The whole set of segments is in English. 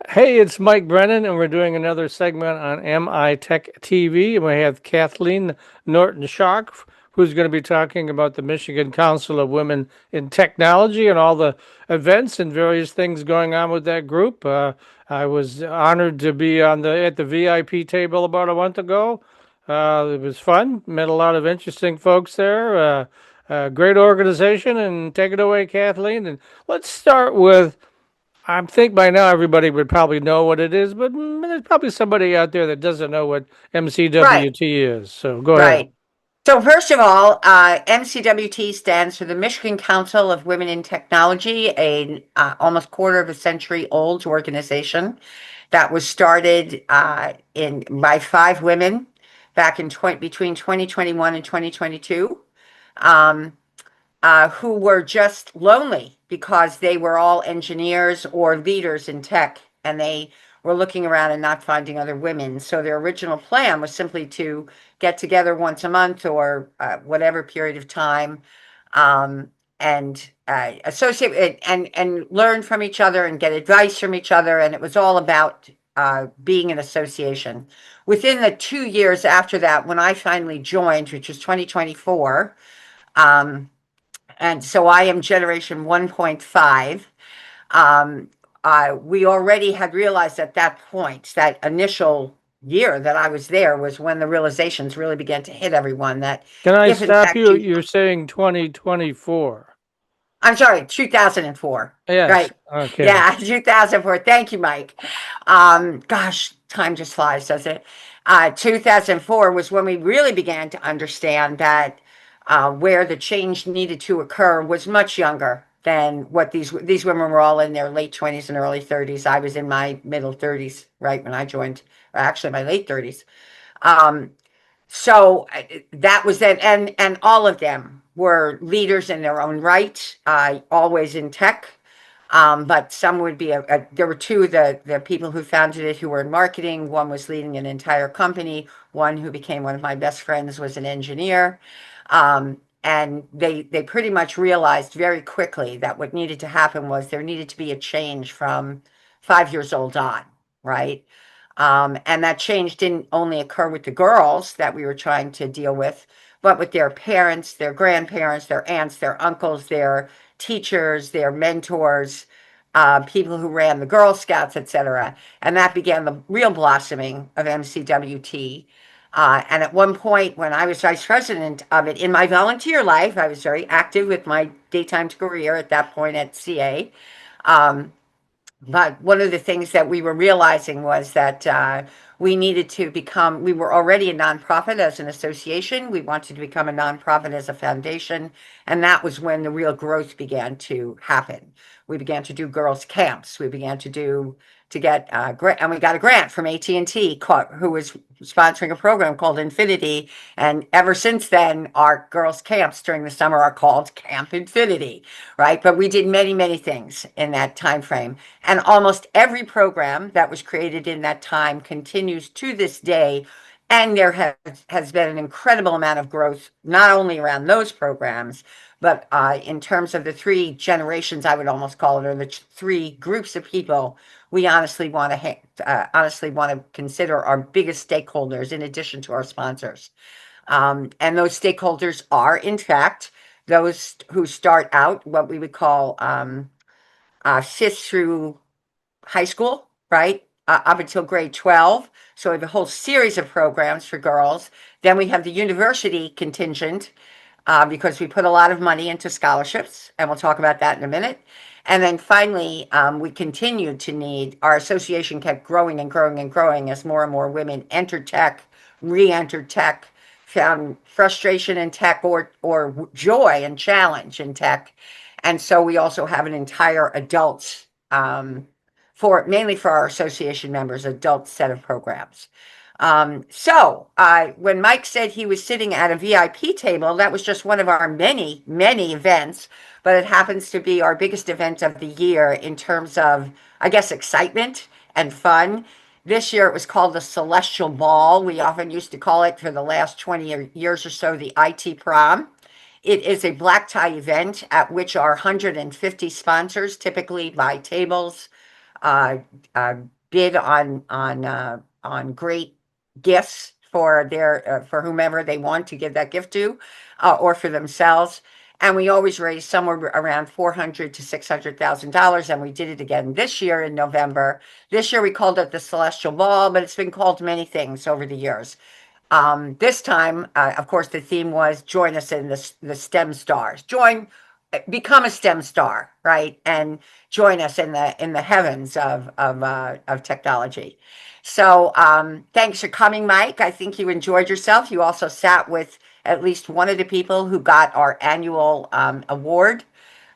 Hey, it's Mike Brennan, and we're doing another segment on MITech TV. And we have Kathleen Norton-Schock, who's going to be talking about the Michigan Council of Women in Technology and all the events and various things going on with that group. I was honored to be on the at the VIP table about a month ago. It was fun. Met a lot of interesting folks there. Great organization. And take it away, Kathleen. And let's start with I think by now everybody would probably know what it is, but there's probably somebody out there that doesn't know what Right, MCWT is. So go ahead. right. So first of all, MCWT stands for the Michigan Council of Women in Technology, a almost quarter of a century old organization that was started in by five women back in between 2021 and 2022. Um, who were just lonely because they were all engineers or leaders in tech and they were looking around and not finding other women. So their original plan was simply to get together once a month or whatever period of time and associate and learn from each other and get advice from each other. And it was all about being an association. Within the 2 years after that, when I finally joined, which was 2024, um, and so I am generation 1.5. Um, we already had realized at that point, that initial year that I was there was when the realizations really began to hit everyone that Can I if in stop fact you? you, You're saying 2024. I'm sorry, 2004, Yes. right? Okay. Yeah, 2004. Thank you, Mike. Gosh, time just flies, doesn't it? 2004 was when we really began to understand that where the change needed to occur was much younger than what these women were all in their late 20s and early 30s. I was in my middle 30s, right, when I joined, or actually my late 30s. Um, so that was it, and all of them were leaders in their own right, always in tech. But some would be there were two of the people who founded it who were in marketing. One was leading an entire company. One who became one of my best friends was an engineer. And they pretty much realized very quickly that what needed to happen was there needed to be a change from 5 years old on, right? And that change didn't only occur with the girls that we were trying to deal with, but with their parents, their grandparents, their aunts, their uncles, their teachers, their mentors, people who ran the Girl Scouts, etc. And that began the real blossoming of MCWT. And at one point, when I was vice president of it in my volunteer life, I was very active with my daytime career at that point at CA. Um, but one of the things that we were realizing was that we needed to become, we were already a nonprofit as an association. We wanted to become a nonprofit as a foundation. And that was when the real growth began to happen. We began to do girls' camps. We began to do, to get, and we got a grant from AT&T, who was sponsoring a program called Infinity. And ever since then, our girls' camps during the summer are called Camp Infinity, right? But we did many, many things in that time frame. And almost every program that was created in that time continues to this day. And there has been an incredible amount of growth, not only around those programs, but in terms of the three generations, I would almost call it, or the three groups of people we honestly want to consider our biggest stakeholders in addition to our sponsors. And those stakeholders are, in fact, those who start out what we would call fifth through high school, right? Up until grade 12. So we have a whole series of programs for girls. Then we have the university contingent because we put a lot of money into scholarships, and we'll talk about that in a minute. And then finally, we continued to need, our association kept growing and growing and growing as more and more women entered tech, re entered tech, found frustration in tech or joy and challenge in tech. And so we also have an entire adult for mainly for our association members, adult set of programs. When Mike said he was sitting at a VIP table, that was just one of our many, many events, but it happens to be our biggest event of the year in terms of, I guess, excitement and fun. This year it was called the Celestial Ball. We often used to call it for the last 20 years or so the IT Prom. It is a black tie event at which our 150 sponsors typically buy tables, uh, uh, bid on great gifts for their for whomever they want to give that gift to, or for themselves. And we always raise somewhere around $400,000 to $600,000. And we did it again this year in November. This year we called it the Celestial Ball, but it's been called many things over the years. This time, of course, the theme was join us in the STEM stars. Become a STEM star, right? And join us in the heavens of technology. So, thanks for coming, Mike. I think you enjoyed yourself. You also sat with at least one of the people who got our annual award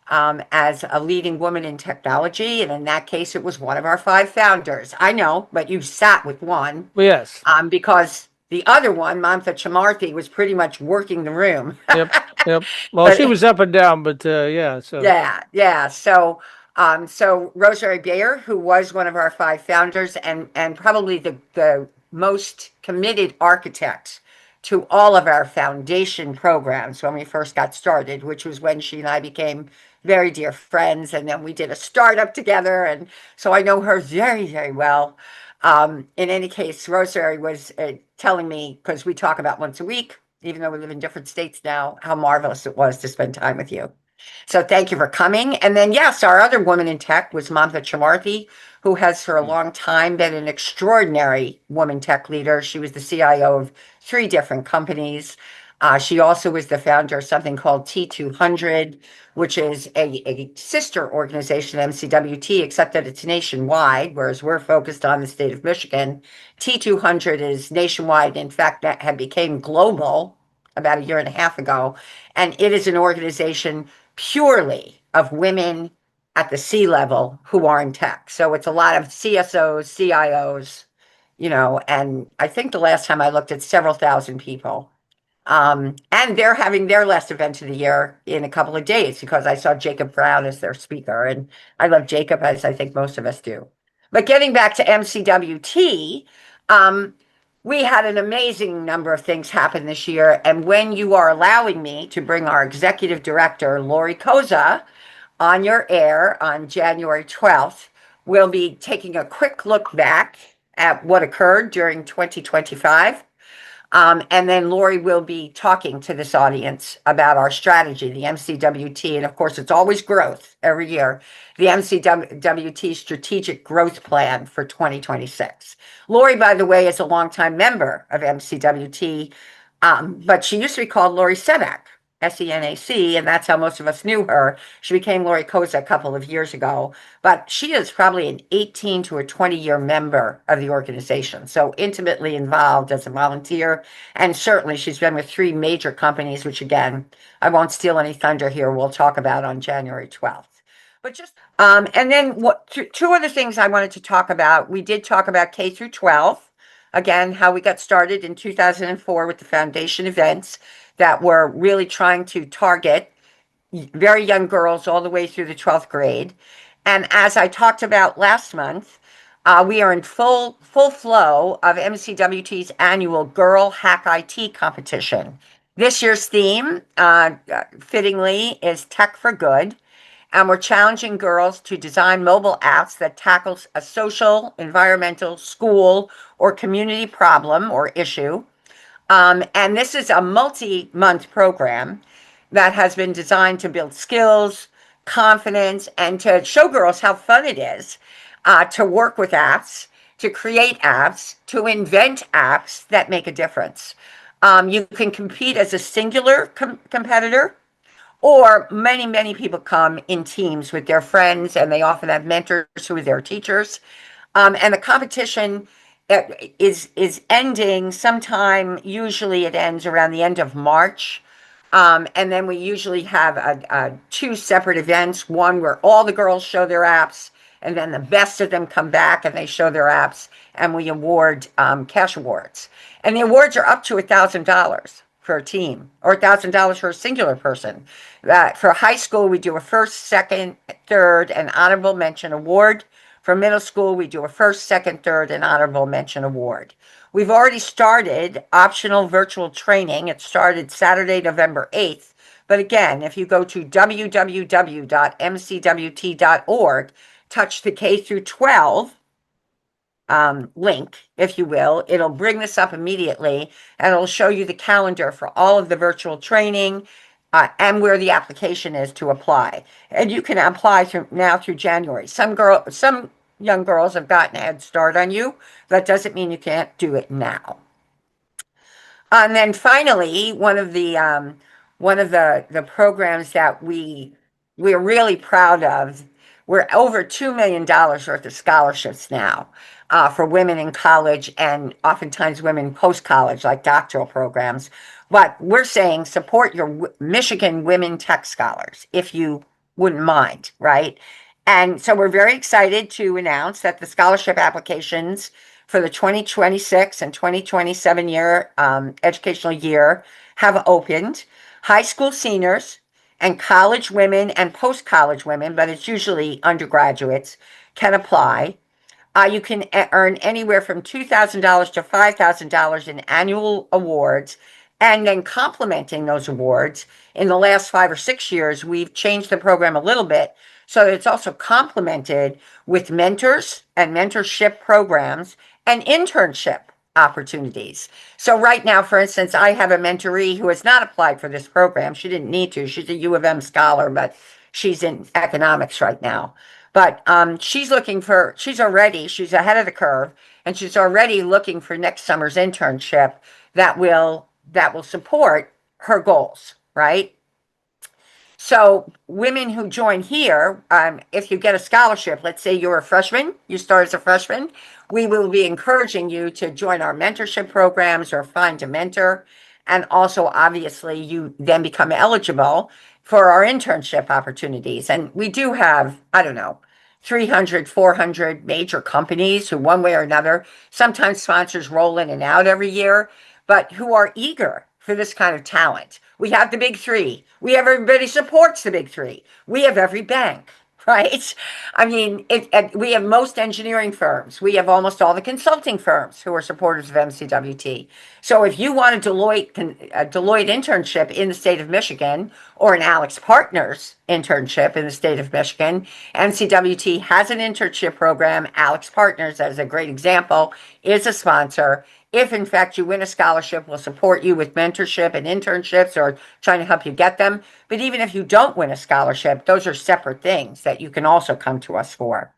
as a leading woman in technology. And in that case, it was one of our five founders. I know, but you sat with one Yes. because the other one, Mantha Chamarthi, was pretty much working the room. Yep. Yep. Well, she But was up and down, but yeah. So yeah, yeah. So Rosemary Bayer, who was one of our five founders and probably the most committed architect to all of our foundation programs when we first got started, which was when she and I became very dear friends, and then we did a startup together, and so I know her very, very well. In any case, Rosemary was telling me, because we talk about once a week, even though we live in different states now, how marvelous it was to spend time with you. So thank you for coming. And then, yes, our other woman in tech was Mamta Chamarthi, who has for a long time been an extraordinary woman tech leader. She was the CIO of three different companies. She also was the founder of something called T200, which is a sister organization, MCWT, except that it's nationwide, whereas we're focused on the state of Michigan. T200 is nationwide. In fact, that had became global about a year and a half ago. And it is an organization purely of women at the C level who are in tech. So it's a lot of CSOs, CIOs, and I think the last time I looked at several thousand people. And they're having their last event of the year in a couple of days because I saw Jacob Brown as their speaker. And I love Jacob, as I think most of us do. But getting back to MCWT, um, we had an amazing number of things happen this year. And when you are allowing me to bring our executive director, Lori Koza, on your air on January 12th, we'll be taking a quick look back at what occurred during 2025. And then Lori will be talking to this audience about our strategy, the MCWT. And of course, it's always growth every year. The MCWT Strategic Growth Plan for 2026. Lori, by the way, is a longtime member of MCWT, but she used to be called Lori Senac. SENAC, and that's how most of us knew her. She became Lori Koza a couple of years ago, but she is probably an 18 to a 20-year member of the organization, so intimately involved as a volunteer, and certainly she's been with three major companies, which again, I won't steal any thunder here, we'll talk about on January 12th. But just and then two other things I wanted to talk about. We did talk about K through 12. Again, how we got started in 2004 with the foundation events that were really trying to target very young girls all the way through the 12th grade. And as I talked about last month, we are in full flow of MCWT's annual Girl Hack IT competition. This year's theme, fittingly, is Tech for Good. And we're challenging girls to design mobile apps that tackles a social, environmental, school, or community problem or issue. And this is a multi-month program that has been designed to build skills, confidence, and to show girls how fun it is to work with apps, to create apps, to invent apps that make a difference. You can compete as a singular competitor, or many people come in teams with their friends, and they often have mentors who are their teachers. And the competition is ending sometime. Usually, it ends around the end of March. And then we usually have two separate events. One where all the girls show their apps, and then the best of them come back and they show their apps, and we award cash awards. And the awards are up to $1,000 for a team, or $1,000 for a singular person. For high school, we do a first, second, third, and honorable mention award. For middle school, we do a first, second, third, and honorable mention award. We've already started optional virtual training. It started Saturday, November 8th. But again, if you go to www.mcwt.org touch the K through 12 link, if you will, it'll bring this up immediately, and it'll show you the calendar for all of the virtual training and where the application is to apply. And you can apply through January. Some young girls have gotten a head start on you. That doesn't mean you can't do it now. And then finally, one of the programs that we're really proud of, we're over $2 million worth of scholarships now for women in college and oftentimes women post-college, like doctoral programs. But we're saying support your Michigan Women Tech Scholars, if you wouldn't mind, right? And so we're very excited to announce that the scholarship applications for the 2026 and 2027 educational year have opened. High school seniors and college women and post-college women, but it's usually undergraduates, can apply. You can earn anywhere from $2,000 to $5,000 in annual awards. And then complementing those awards, in the last 5 or 6 years, we've changed the program a little bit so that it's also complemented with mentors and mentorship programs and internship opportunities. So right now, for instance, I have a mentoree who has not applied for this program. She didn't need to. She's a U of M scholar, but she's in economics right now. But she's ahead of the curve, and she's already looking for next summer's internship that will support her goals, right? So women who join here, if you get a scholarship, let's say you're a freshman, you start as a freshman, we will be encouraging you to join our mentorship programs or find a mentor. And also, obviously, you then become eligible for our internship opportunities. And we do have, I don't know, 300, 400 major companies who, one way or another, sometimes sponsors roll in and out every year, but who are eager for this kind of talent. We have the big three. We have everybody supports the big three. We have every bank, right? I mean, we have most engineering firms. We have almost all the consulting firms who are supporters of MCWT. So if you want a Deloitte internship in the state of Michigan or an Alex Partners internship in the state of Michigan, MCWT has an internship program. Alex Partners, as a great example, is a sponsor. If in fact you win a scholarship, we'll support you with mentorship and internships or trying to help you get them. But even if you don't win a scholarship, those are separate things that you can also come to us for.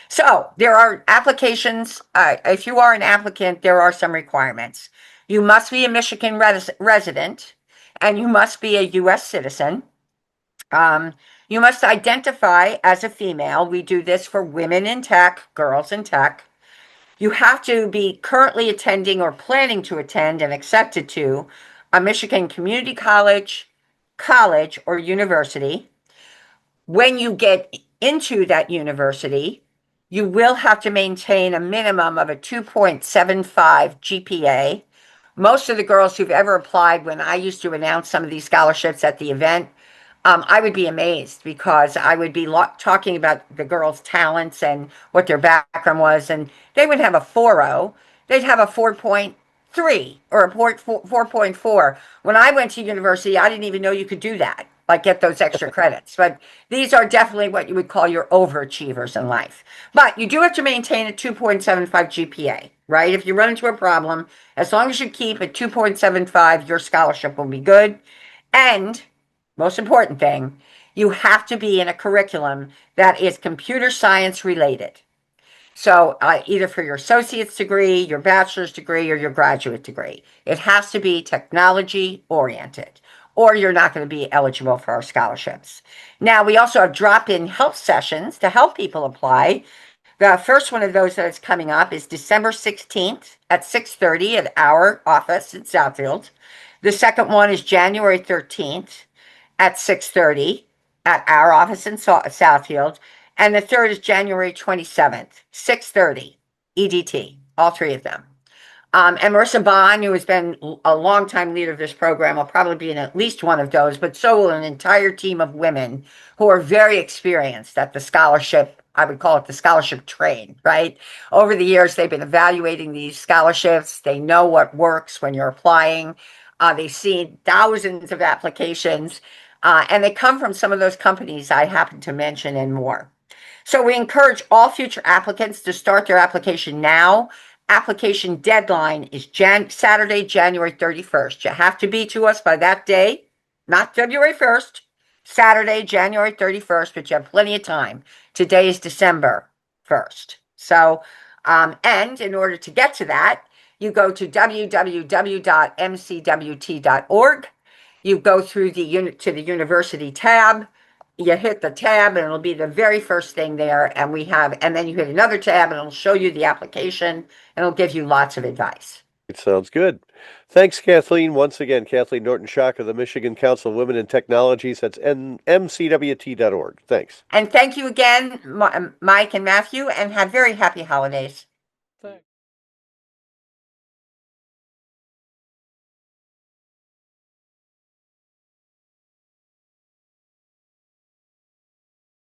So there are applications. If you are an applicant, there are some requirements. You must be a Michigan resident, and you must be a U.S. citizen. You must identify as a female. We do this for women in tech, girls in tech. You have to be currently attending or planning to attend and accepted to a Michigan community college, or university. When you get into that university, you will have to maintain a minimum of a 2.75 GPA. Most of the girls who've ever applied, when I used to announce some of these scholarships at the event, I would be amazed because I would be talking about the girls' talents and what their background was, and they would have a 4.0. They'd have a 4.3 or a 4.4. When I went to university, I didn't even know you could do that, like get those extra credits. But these are definitely what you would call your overachievers in life. But you do have to maintain a 2.75 GPA, right? If you run into a problem, as long as you keep a 2.75, your scholarship will be good. And most important thing, you have to be in a curriculum that is computer science related. So either for your associate's degree, your bachelor's degree, or your graduate degree, it has to be technology oriented, or you're not going to be eligible for our scholarships. Now, we also have drop-in help sessions to help people apply. The first one of those that is coming up is December 16th at 6:30 at our office in Southfield. The second one is January 13th at 6:30 at our office in Southfield. And the third is January 27th, 6:30 EDT, all three of them. And Marissa Bond, who has been a longtime leader of this program, will probably be in at least one of those, but so will an entire team of women who are very experienced at the scholarship. I would call it the scholarship train, right? Over the years, they've been evaluating these scholarships. They know what works when you're applying. They've seen thousands of applications, and they come from some of those companies I happen to mention and more. So we encourage all future applicants to start their application now. Application deadline is Saturday, January 31st. You have to be to us by that day, not February 1st. Saturday, January 31st, but you have plenty of time. Today is December 1st. So, and in order to get to that, you go to www.mcwt.org. You go through to the university tab. You hit the tab and it'll be the very first thing there. And then you hit another tab and it'll show you the application and it'll give you lots of advice. It sounds good. Thanks, Kathleen. Once again, Kathleen Norton-Schock of the Michigan Council of Women in Technologies. That's mcwt.org. Thanks. And thank you again, Mike and Matthew, and have very happy holidays.